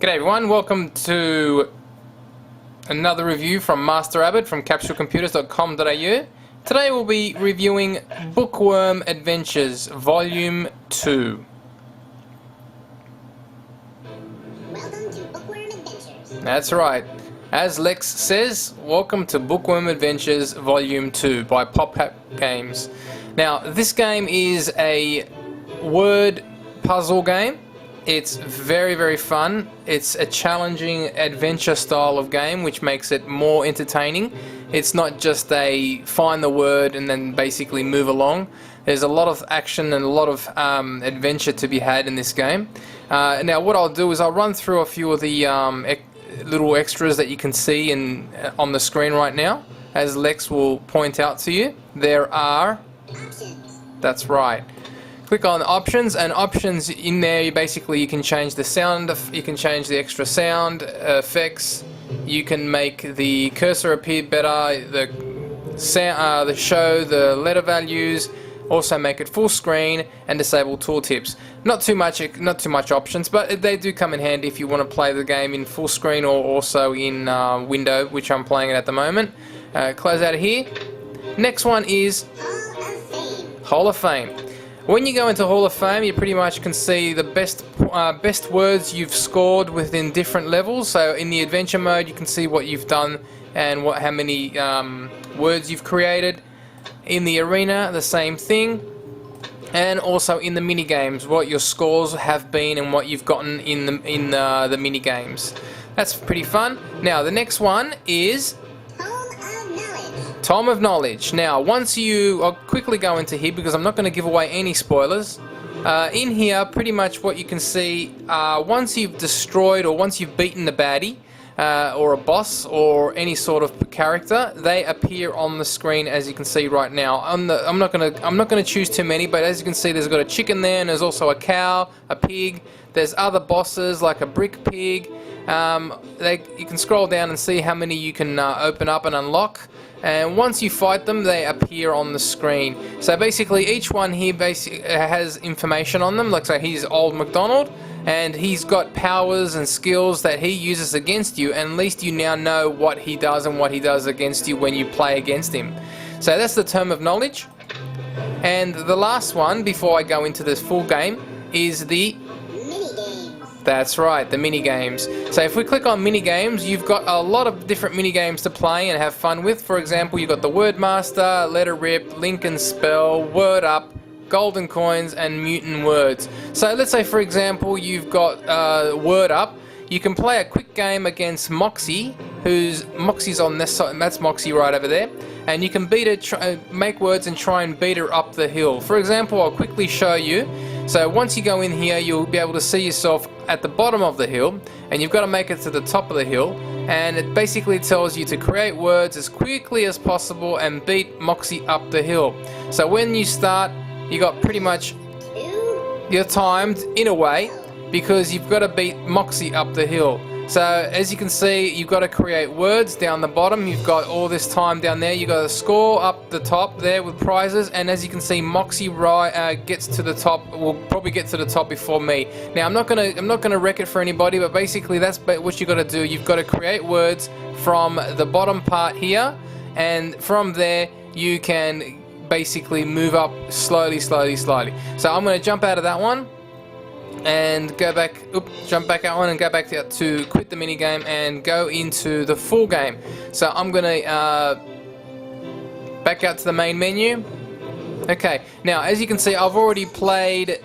G'day everyone, welcome to another review from MasterAbbott from CapsuleComputers.com.au. Today we'll be reviewing Bookworm Adventures Volume 2. Welcome to Bookworm Adventures. That's right. As Lex says, welcome to Bookworm Adventures Volume 2 by PoP Games. Now, this game is a word puzzle game. It's very fun. It's a challenging adventure style of game which makes it more entertaining. It's not just a find the word and then basically move along. There's a lot of action and a lot of adventure to be had in this game. Now what I'll do is I'll run through a few of the little extras that you can see on the screen right now, as Lex will point out to you. There are Options. That's right. Click on options, and options in there you can change the sound, you can change the extra sound effects, you can make the cursor appear better, the sound, the show, the letter values, also make it full screen and disable tooltips. Not too much options, but they do come in handy if you want to play the game in full screen or also in window, which I'm playing it at the moment. Close out of here. Next one is Hall of Fame. Hall of Fame. When you go into Hall of Fame, you pretty much can see the best words you've scored within different levels. So in the adventure mode, you can see what you've done and how many words you've created. In the arena, the same thing. And also in the mini games, what your scores have been and what you've gotten in the mini games. That's pretty fun. Now the next one is Tome of Knowledge. Now, I'll quickly go into here because I'm not going to give away any spoilers. In here, pretty much what you can see, once you've destroyed or once you've beaten the baddie, or a boss, or any sort of character, they appear on the screen as you can see right now. I'm not gonna choose too many, but as you can see, there's got a chicken there, and there's also a cow, a pig. There's other bosses like a brick pig. You can scroll down and see how many you can open up and unlock. And once you fight them, they appear on the screen. So basically, each one here has information on them. Like, so he's Old MacDonald, and he's got powers and skills that he uses against you, and at least you now know what he does and what he does against you when you play against him. So that's the Tome of Knowledge. And the last one, before I go into this full game, is the Minigames. That's right, the mini games. So if we click on mini games, you've got a lot of different mini games to play and have fun with. For example, you've got the Word Master, Letter Rip, Link and Spell, Word Up, Golden Coins, and Mutant Words. So let's say, for example, you've got Word Up. You can play a quick game against Moxie, Moxie's on this side, and that's Moxie right over there. And you can beat her, make words and try and beat her up the hill. For example, I'll quickly show you. So once you go in here, you'll be able to see yourself at the bottom of the hill, and you've got to make it to the top of the hill. And it basically tells you to create words as quickly as possible and beat Moxie up the hill. So when you start, you got pretty much, you're timed in a way because you've got to beat Moxie up the hill. So as you can see, you've got to create words down the bottom. You've got all this time down there. You've got to score up the top there with prizes. And as you can see, Moxie gets to the top. Will probably get to the top before me. Now I'm not gonna wreck it for anybody, but basically that's what you got to do. You've got to create words from the bottom part here, and from there you can basically move up slowly. So I'm going to jump out of that one and go back, jump back out one and go back to quit the mini game and go into the full game. So I'm going to back out to the main menu. Okay, now as you can see, I've already played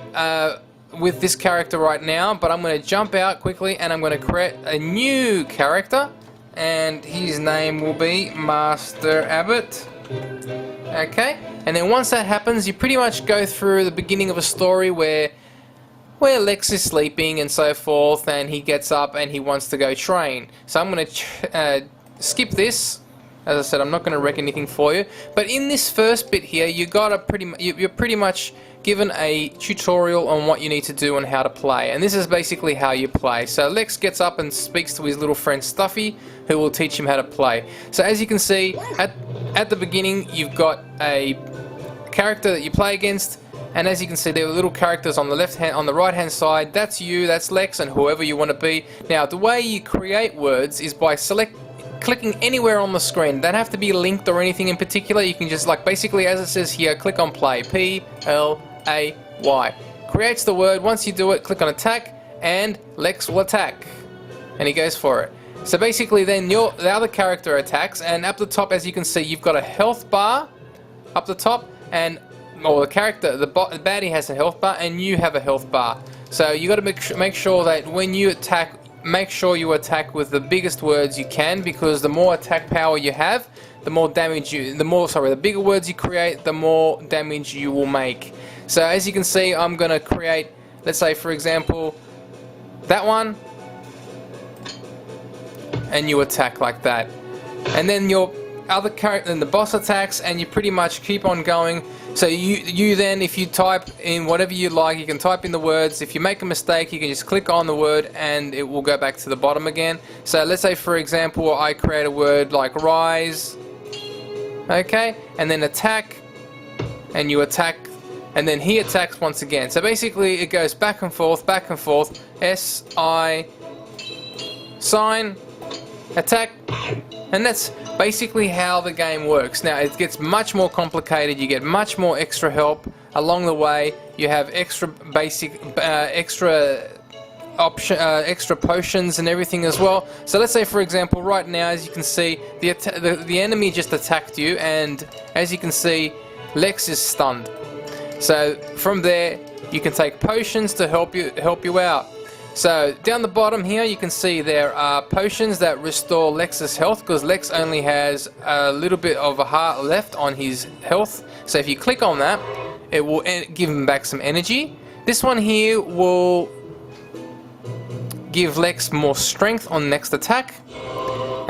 with this character right now, but I'm going to jump out quickly and I'm going to create a new character, and his name will be MasterAbbott. Okay, and then once that happens, you pretty much go through the beginning of a story where Lex is sleeping and so forth, and he gets up and he wants to go train. So I'm going to skip this. As I said, I'm not going to wreck anything for you. But in this first bit here, you're pretty much given a tutorial on what you need to do and how to play. And this is basically how you play. So Lex gets up and speaks to his little friend Stuffy, who will teach him how to play. So as you can see, at the beginning, you've got a character that you play against. And as you can see, there are little characters on the right hand side. That's you, that's Lex, and whoever you want to be. Now, the way you create words is by clicking anywhere on the screen. They don't have to be linked or anything in particular. You can just, like, basically as it says here, click on play. P-L-A-Y. Creates the word. Once you do it, click on attack, and Lex will attack. And he goes for it. So basically then the other character attacks, and up the top, as you can see, you've got a health bar up the top, and the baddie has a health bar, and you have a health bar. So you got to make sure that when you attack, make sure you attack with the biggest words you can, because the more attack power you have, the more damage the bigger words you create, the more damage you will make. So as you can see, I'm gonna create, let's say for example, that one, and you attack like that, and then your other character, and the boss attacks, and you pretty much keep on going. So you then, if you type in whatever you like, you can type in the words. If you make a mistake, you can just click on the word and it will go back to the bottom again. So let's say for example I create a word like rise, okay, and then attack, and you attack, and then he attacks once again. So basically it goes back and forth, S-I, sign, attack, and that's basically how the game works. Now it gets much more complicated. You get much more extra help along the way. You have extra basic, extra potions and everything as well. So let's say for example right now, as you can see, the enemy just attacked you, and as you can see, Lex is stunned. So from there you can take potions to help you out. So down the bottom here you can see there are potions that restore Lex's health, because Lex only has a little bit of a heart left on his health. So if you click on that, it will give him back some energy. This one here will give Lex more strength on next attack.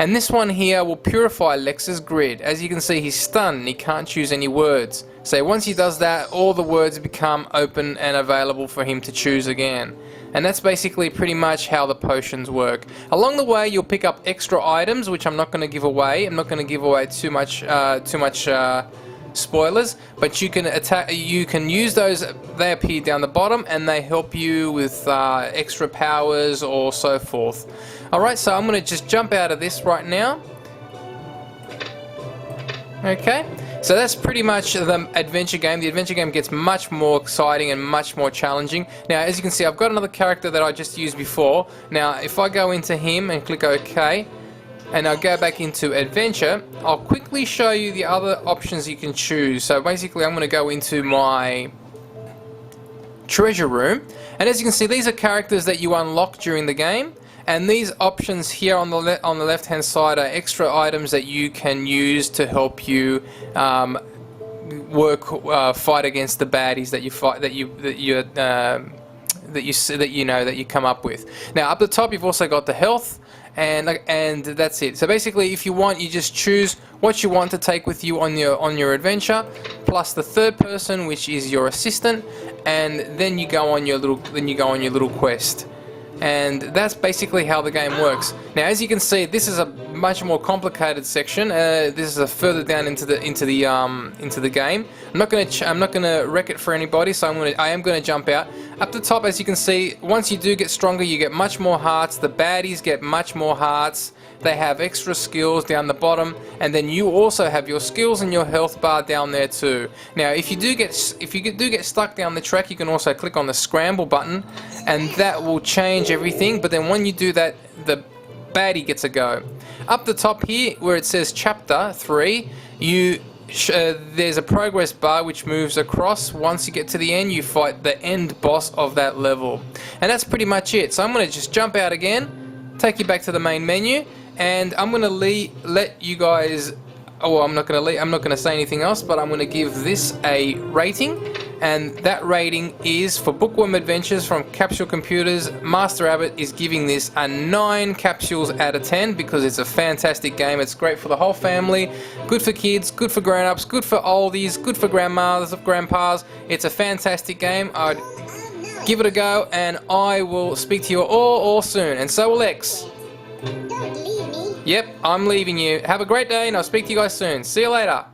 And this one here will purify Lex's grid. As you can see, he's stunned and he can't choose any words. So once he does that, all the words become open and available for him to choose again. And that's basically pretty much how the potions work. Along the way, you'll pick up extra items, which I'm not going to give away. I'm not going to give away too much spoilers, but you can use those. They appear down the bottom, and they help you with extra powers or so forth. Alright, so I'm going to just jump out of this right now. Okay, so that's pretty much the adventure game. The adventure game gets much more exciting and much more challenging. Now, as you can see, I've got another character that I just used before. Now, if I go into him and click OK, and I'll go back into adventure, I'll quickly show you the other options you can choose. So basically, I'm going to go into my treasure room, and as you can see, these are characters that you unlock during the game. And these options here on the left hand side are extra items that you can use to help you fight against the baddies that you come up with. Now up the top you've also got the health, and that's it. So basically, if you want, you just choose what you want to take with you on your adventure, plus the third person, which is your assistant, and then you go on your little quest. And that's basically how the game works. Now, as you can see, this is a much more complicated section. This is a further down into the game. I'm not gonna wreck it for anybody, so I am gonna jump out. Up the top, as you can see, once you do get stronger, you get much more hearts. The baddies get much more hearts. They have extra skills down the bottom, and then you also have your skills and your health bar down there too. Now, if you do get stuck down the track, you can also click on the scramble button, and that will change everything. But then when you do that, the baddie gets a go. Up the top here, where it says Chapter 3, there's a progress bar which moves across. Once you get to the end, you fight the end boss of that level, and that's pretty much it. So I'm going to just jump out again, take you back to the main menu. And I'm gonna let you guys. Oh, I'm not gonna say anything else, but I'm gonna give this a rating, and that rating is for Bookworm Adventures from Capsule Computers. MasterAbbott is giving this a 9 capsules out of 10 because it's a fantastic game. It's great for the whole family, good for kids, good for grown-ups, good for oldies, good for grandmas, grandpas. It's a fantastic game. I'd give it a go, and I will speak to you all soon, and so will Lex. Don't leave me. Yep, I'm leaving you. Have a great day, and I'll speak to you guys soon. See you later.